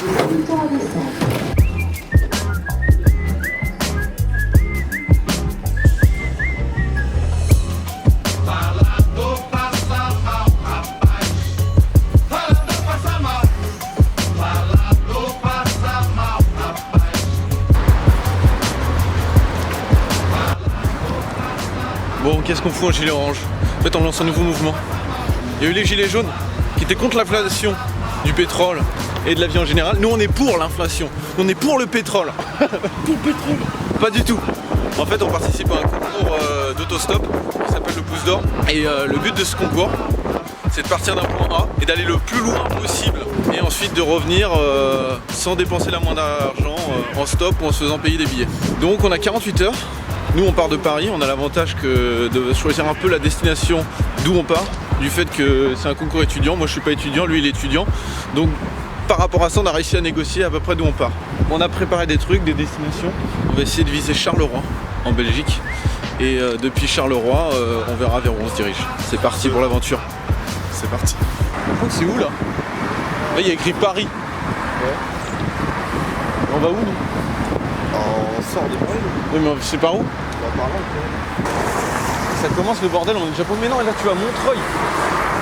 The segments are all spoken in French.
vous invitons à descendre. Bon, qu'est-ce qu'on fout en gilet orange? En fait, on lance un nouveau mouvement. Il y a eu les gilets jaunes qui étaient contre l'inflation du pétrole et de la vie en général. Nous, on est pour l'inflation. On est pour le pétrole. Pour le pétrole. Pas du tout. En fait, on participe à un concours d'autostop qui s'appelle le Pouce d'Or. Et le but de ce concours, c'est de partir d'un point A et d'aller le plus loin possible. Et ensuite de revenir sans dépenser la moindre argent en stop ou en se faisant payer des billets. Donc, on a 48 heures. Nous on part de Paris, on a l'avantage de choisir un peu la destination d'où on part, du fait que c'est un concours étudiant, moi je suis pas étudiant, lui il est étudiant, donc par rapport à ça on a réussi à négocier à peu près d'où on part. On a préparé des trucs, des destinations, on va essayer de viser Charleroi en Belgique, et depuis Charleroi on verra vers où on se dirige. C'est parti pour l'aventure. C'est parti. Par contre c'est où là? Là il y a écrit Paris. Ouais. On va où nous? On sort de Paris. Oui mais c'est par où? On va par là. Ça commence le bordel, on est déjà pas. Mais non, là tu vas à Montreuil.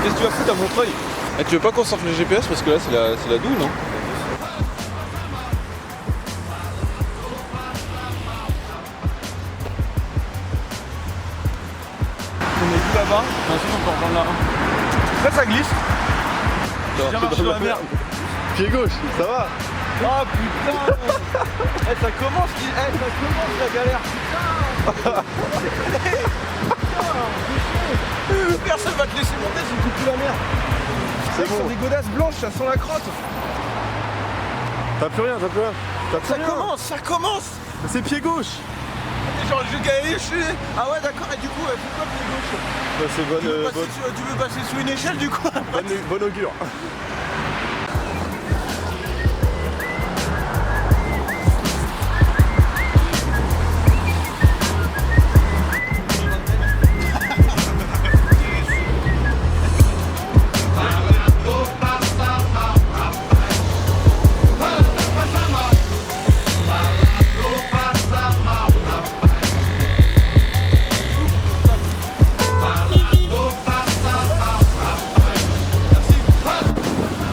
Qu'est-ce que tu vas foutre à Montreuil? Ah, tu veux pas qu'on sorte le GPS parce que là c'est la douille, non? On est vu là-bas, ensuite on peut reprendre là. Là ça glisse. J'ai bien marché dans la merde. Pied gauche, ça va? Oh putain. Ça commence la galère. Putain. Personne va te laisser monter si tu plus la merde. C'est bon. Sur des godasses blanches, ça sent la crotte. T'as plus rien, t'as plus rien. Ça commence. C'est pied gauche. Genre je gagne, je suis... Ah ouais d'accord, et du coup, pourquoi pied gauche? C'est Tu veux passer sous une échelle du coup? bonne augure.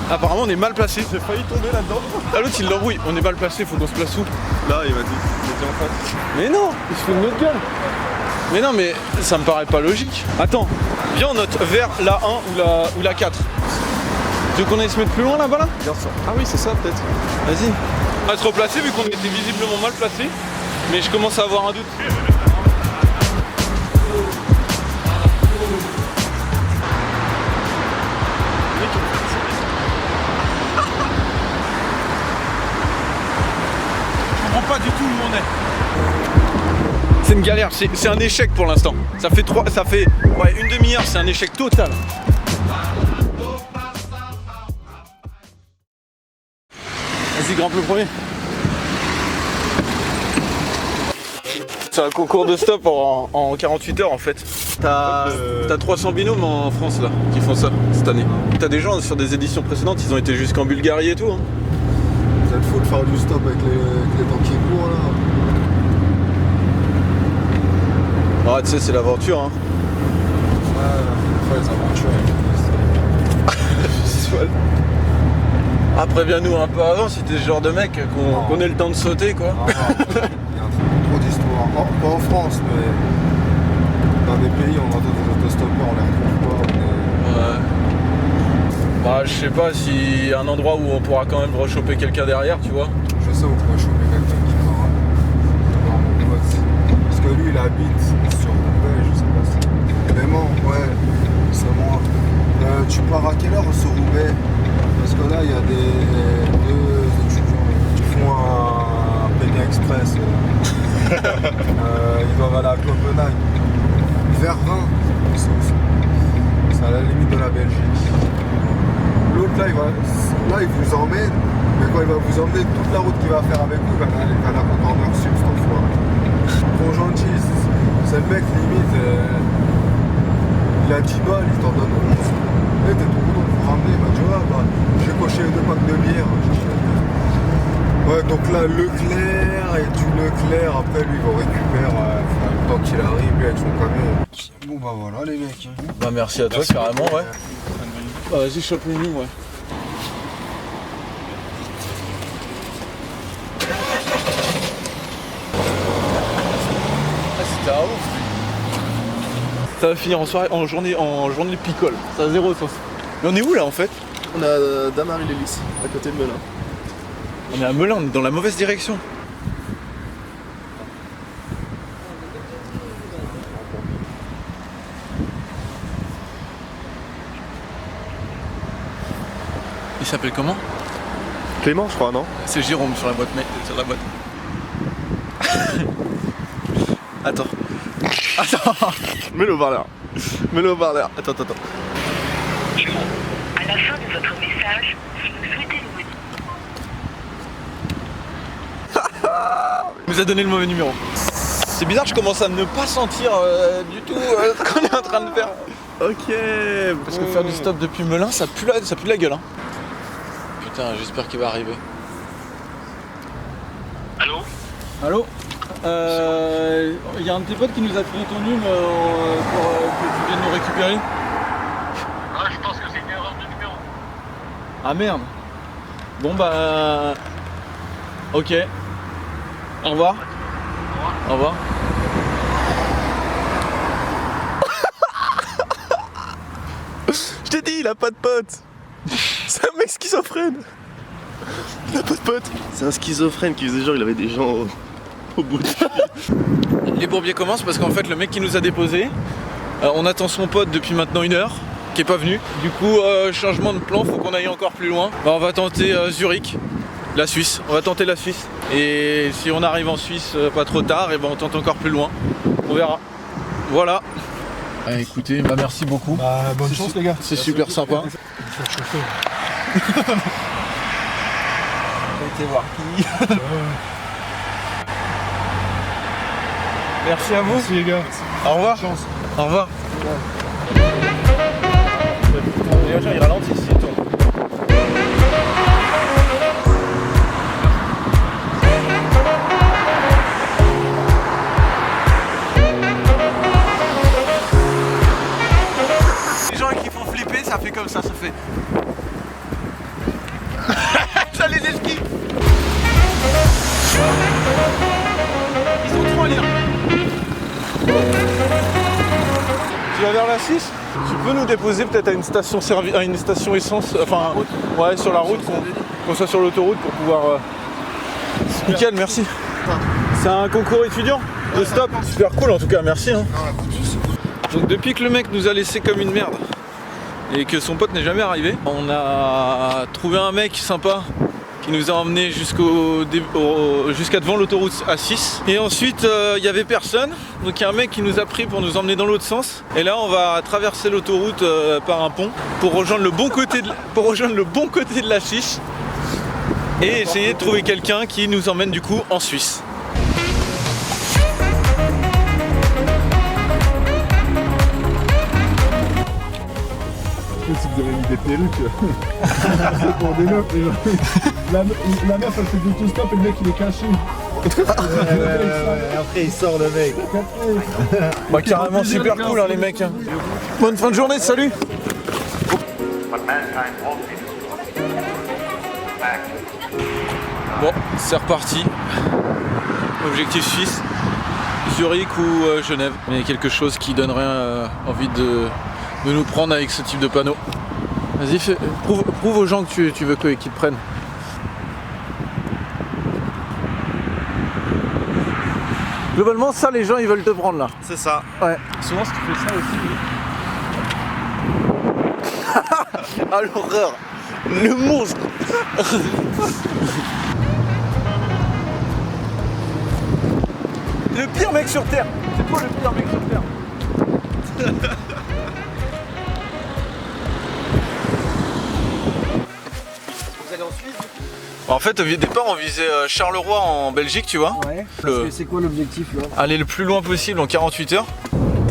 Apparemment on est mal placé. J'ai failli tomber là-dedans. Ah l'autre il l'embrouille, on est mal placé, faut qu'on se place où? Là il m'a dit, il était en face. Mais non, il se fout de notre gueule. Mais non mais ça me paraît pas logique. Attends, viens on note vers la 1 ou la 4. Tu veux qu'on aille se mettre plus loin là-bas là? Bien sûr. Ah oui c'est ça peut-être. Vas-y. On va se replacer vu qu'on était visiblement mal placé. Mais je commence à avoir un doute. Pas du tout où on est. C'est une galère, c'est un échec pour l'instant. Ça fait une demi-heure, c'est un échec total. Vas-y, grimpe le premier. C'est un concours de stop en 48 heures en fait. T'as 300 binômes en France là qui font ça cette année. T'as des gens sur des éditions précédentes, ils ont été jusqu'en Bulgarie et tout. Hein. Vous êtes fou de faire du stop avec les temps qui courent là. Ah tu sais c'est l'aventure hein. Ouais, les aventures. Ah préviens-nous un peu avant si t'es ce genre de mec qu'on ait le temps de sauter quoi. Il y a trop d'histoires. Pas en France mais dans des pays on entend des autostoppeurs, on les retrouve pas. Ouais. Bah je sais pas si un endroit où on pourra quand même rechoper quelqu'un derrière tu vois. Je sais où on pourrait choper quelqu'un qui part voir mon pote. Parce que lui il habite sur Roubaix, je sais pas si. Clément, ouais, c'est moi. Tu pars à quelle heure sur Roubaix? Parce que là il y a deux étudiants qui font un Peña Express. Ils doivent aller à Copenhague. Vers 20, c'est à la limite de la Belgique. L'autre là il vous emmène, mais quand il va vous emmener toute la route qu'il va faire avec vous, il va la compte en heure sub cette fois. Trop gentil, c'est le mec limite, il a 10 balles, il t'en donne 11. T'es trop content de vous ramener, bah tu vois, j'ai coché 2 packs de bière. Ouais, donc là, Leclerc et du Leclerc, après lui, il va récupérer le temps qu'il arrive, lui, avec son camion. Bon, bah voilà, les mecs. Bah, merci à toi, carrément, ouais. Bah, vas-y, chope-nous, ouais. Ah, c'était à ouf. Ça va finir en soirée, en journée de picole. Ça a zéro sens. Mais on est où là en fait? On a Damary-les-Lys, à côté de Melun. On est à Melun, on est dans la mauvaise direction. Il s'appelle comment? Clément, je crois, non? C'est Jérôme sur la boîte mail, sur la boîte. Attends. Mets-le au parleur. Mets-le au parleur. Attends. À la fin de votre message, si vous souhaitez le Il nous a donné le mauvais numéro. C'est bizarre, je commence à ne pas sentir du tout ce qu'on est en train de faire. Ok. Parce que faire du stop depuis Melun, ça pue la gueule. Hein. Putain, j'espère qu'il va arriver. Allô? Allô? Y a un de tes potes qui nous a filé ton numéro pour que tu viennes nous récupérer. Ah, je pense que c'est une erreur de numéro. Ah merde. Bon bah... Ok. Au revoir. Au revoir. Je t'ai dit, il a pas de pote. C'est un mec schizophrène. Il a pas de pote. C'est un schizophrène qui faisait genre, il avait des gens au bout de Les bourbiers commencent parce qu'en fait le mec qui nous a déposé, on attend son pote depuis maintenant 1 heure, qui est pas venu. Du coup, changement de plan, faut qu'on aille encore plus loin. Bah, on va tenter Zurich, la Suisse. On va tenter la Suisse. Et si on arrive en Suisse pas trop tard, et ben on tente encore plus loin. On verra. Voilà. Ah, écoutez, bah merci beaucoup. Bah, bonne chance, les gars. C'est super sympa. Je vais chauffer. On va voir qui. Merci à vous. Merci, les gars. Au revoir. Chance. Au revoir. Les gens ils ralentissent, ils tournent. Les gens qui font flipper, ça fait comme ça fait. Ça les esquive. Ils ont trop à lire. Tu vas vers la Suisse? Tu peux nous déposer peut-être à une station à une station essence, enfin ouais, sur la route, qu'on soit sur l'autoroute pour pouvoir. Nickel, merci. C'est un concours étudiant de stop. Super cool en tout cas, merci. Hein. Donc depuis que le mec nous a laissé comme une merde et que son pote n'est jamais arrivé, on a trouvé un mec sympa qui nous a emmené jusqu'à devant l'autoroute A6. Et ensuite il n'y avait personne, donc il y a un mec qui nous a pris pour nous emmener dans l'autre sens. Et là on va traverser l'autoroute par un pont pour rejoindre le bon côté de la Suisse et essayer de trouver quelqu'un qui nous emmène du coup en Suisse. Si vous avez mis des perruques, c'est pour des meufs. La meuf elle fait de l'autostop et le mec il est caché. Après, il sort le mec. Bah carrément super cool hein, les mecs. Bonne fin de journée, salut. Bon, c'est reparti. Objectif suisse, Zurich ou Genève. Mais quelque chose qui donnerait envie de nous prendre avec ce type de panneau. Vas-y, prouve aux gens que tu veux qu'ils te prennent. Globalement, ça, les gens, ils veulent te prendre là. C'est ça. Ouais. Souvent, si tu fais ça aussi. Ah, l'horreur. Le monstre. Le pire mec sur Terre. C'est toi le pire mec sur Terre. Vous allez en Suisse? En fait, au départ, on visait Charleroi en Belgique, tu vois. Ouais, parce que c'est quoi l'objectif là? Aller le plus loin possible en 48 heures.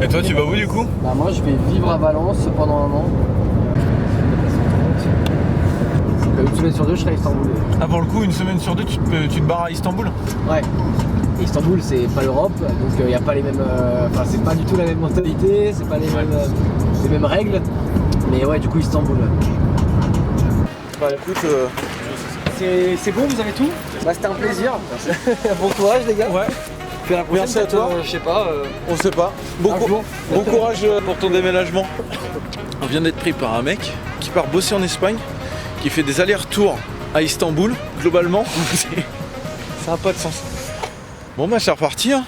Et toi, tu vas où du coup? Bah moi je vais vivre à Valence pendant 1 an. semaine sur 2, je serai à Istanbul. Ah, pour le coup, une semaine sur deux, tu te barres à Istanbul? Ouais. Istanbul, c'est pas l'Europe, donc il n'y a pas les mêmes. Enfin, c'est pas du tout la même mentalité, c'est pas les mêmes règles. Mais ouais, du coup, Istanbul. Bah écoute, C'est bon, vous avez tout? Bah, c'était un plaisir. Bon courage, les gars. ouais, Puis à la prochaine, merci à toi. Je sais pas. on sait pas. Bon jour. courage pour ton déménagement. On vient d'être pris par un mec qui part bosser en Espagne, qui fait des allers-retours à Istanbul. Globalement, ça n'a pas de sens. Bon bah c'est reparti hein.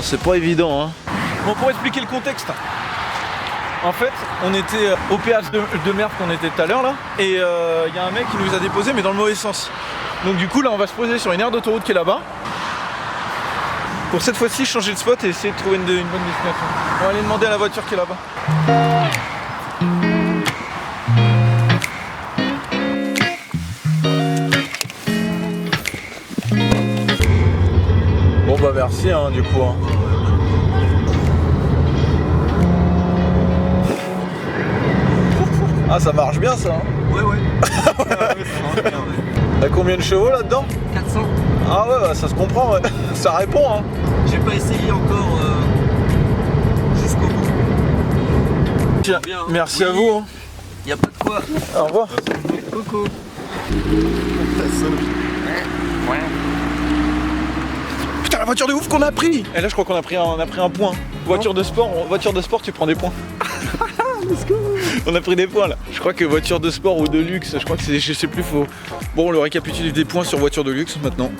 C'est pas évident hein. Bon, pour expliquer le contexte, en fait on était au péage de Merv qu'on était tout à l'heure là, et il y a un mec qui nous a déposé mais dans le mauvais sens. Donc du coup là on va se poser sur une aire d'autoroute qui est là-bas pour cette fois-ci changer de spot et essayer de trouver une bonne destination. On va aller demander à la voiture qui est là-bas. Bon bah merci hein, du coup hein. Ah ça marche bien ça hein. Ouais. T'as combien de chevaux là-dedans? 400. Ah ouais bah, ça se comprend ouais. Ça répond hein. J'ai pas essayé encore jusqu'au bout. Tiens, bien, hein. merci à vous hein. Y a pas de quoi. Au revoir. Coucou. Putain la voiture de ouf qu'on a pris. Et là je crois qu'on a pris un point. Voiture de sport tu prends des points. Let's go. On a pris des points là. Je crois que voiture de sport ou de luxe, je crois que c'est, je sais plus, faux. Bon, le récapitulatif des points sur voiture de luxe maintenant.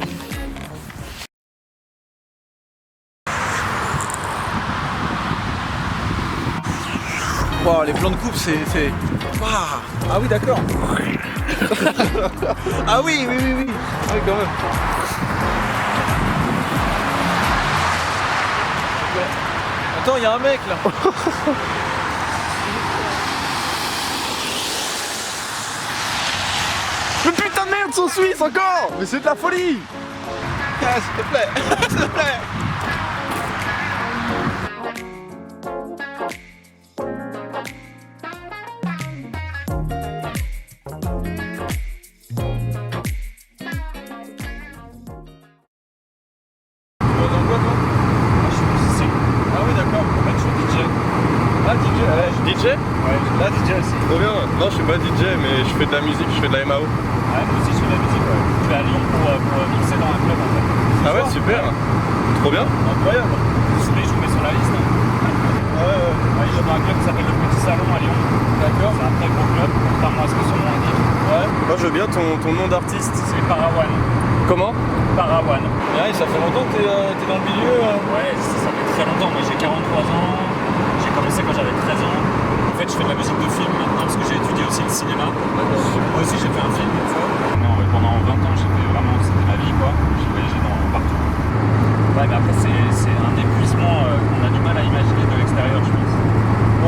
Wow, les plans de coupe c'est... Wow. Ah oui d'accord. Ah oui. Ah oui quand même. Attends, il y a un mec là. Mais putain de merde, ils sont suisses encore. Mais c'est de la folie. Ah, s'il te plaît. S'il te plaît. DJ? Ouais, là DJ aussi. Trop bien. Non, je suis pas DJ, mais je fais de la musique, je fais de la MAO. Ouais, moi aussi je fais de la musique, ouais. Je vais à Lyon pour mixer dans un club en fait. Ah ouais, super. Trop bien. Incroyable. Je vous mets sur la liste. Ouais, je joue dans un club qui s'appelle le Petit Salon à Lyon. D'accord. C'est un très gros club, contrairement à ce que son nom indique. Ouais. Moi je veux bien ton nom d'artiste. C'est Parawan. Comment? Parawan. Ouais, ça fait longtemps que t'es dans le milieu. Ouais, ça fait très longtemps. Moi j'ai 43 ans. J'ai commencé quand j'avais 13 ans. En fait, je fais de la musique de film maintenant parce que j'ai étudié aussi le cinéma. Moi aussi, j'ai fait un film une fois. Non, mais pendant 20 ans, c'était ma vie quoi. J'ai voyagé partout. Ouais, mais après, c'est un épuisement qu'on a du mal à imaginer de l'extérieur, je pense.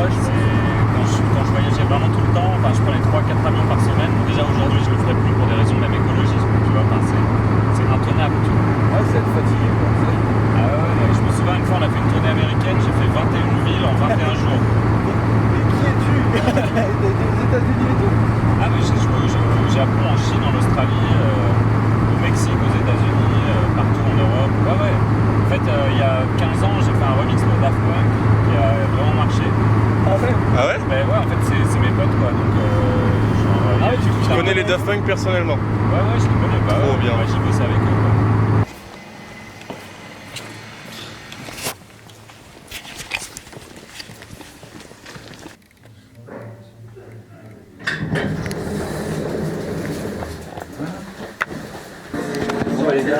Ouais, quand je voyageais vraiment tout le temps, je prenais 3-4 avions par semaine. Bon, déjà aujourd'hui, je le ferai plus pour des raisons même écologistes, tu vois. C'est intenable, tu vois. Ouais, c'est être fatigué quoi. Ah ouais, je me souviens une fois, on a fait une tournée américaine, j'ai fait 21 villes en 21 jours. Des États-Unis et tout. Ah mais j'ai joué au Japon, en Chine, en Australie, au Mexique, aux États-Unis, partout en Europe. Ouais. En fait, il y a 15 ans, j'ai fait un remix de Daft Punk qui a vraiment marché. Ah ouais. Ah ouais? Ben ouais, en fait, c'est mes potes quoi. Donc, Tu connais les Daft Punk personnellement? Ouais, je les connais. Trop bien. Ouais, j'ai bossé avec eux quoi.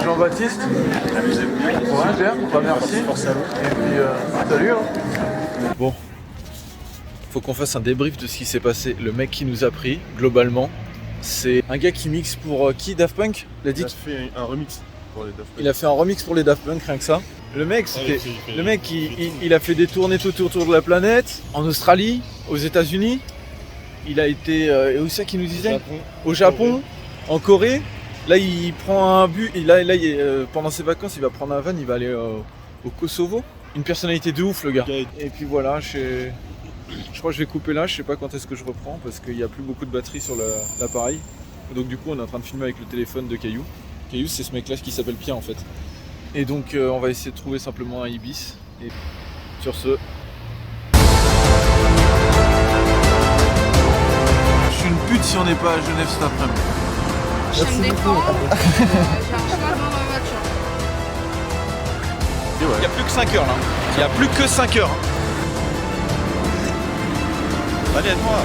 Jean-Baptiste. Ouais, super, bah, merci. Et puis, salut. Hein. Bon, faut qu'on fasse un débrief de ce qui s'est passé. Le mec qui nous a pris, globalement, c'est un gars qui mixe pour qui? Daft Punk? Il a fait un remix pour les Daft Punk. Il a fait un remix pour les Daft Punk, rien que ça. Le mec, il a fait des tournées tout autour de la planète, en Australie, aux États-Unis. Il a été. Où c'est qu'il nous disait? Au Japon, en Corée. Là, il prend un bus. Pendant ses vacances, il va prendre un van, il va aller au Kosovo. Une personnalité de ouf, le gars. Et puis voilà, je crois que je vais couper là. Je sais pas quand est-ce que je reprends parce qu'il n'y a plus beaucoup de batterie sur l'appareil. Donc, du coup, on est en train de filmer avec le téléphone de Caillou. Caillou, c'est ce mec-là qui s'appelle Pierre en fait. Et donc, on va essayer de trouver simplement un Ibis. Et sur ce. Je suis une pute si on n'est pas à Genève cet après-midi. Ça me dépend. J'arrive pas dans ma voiture. Il n'y a plus que 5 heures là. Il n'y a plus que 5 heures. Allez, à toi.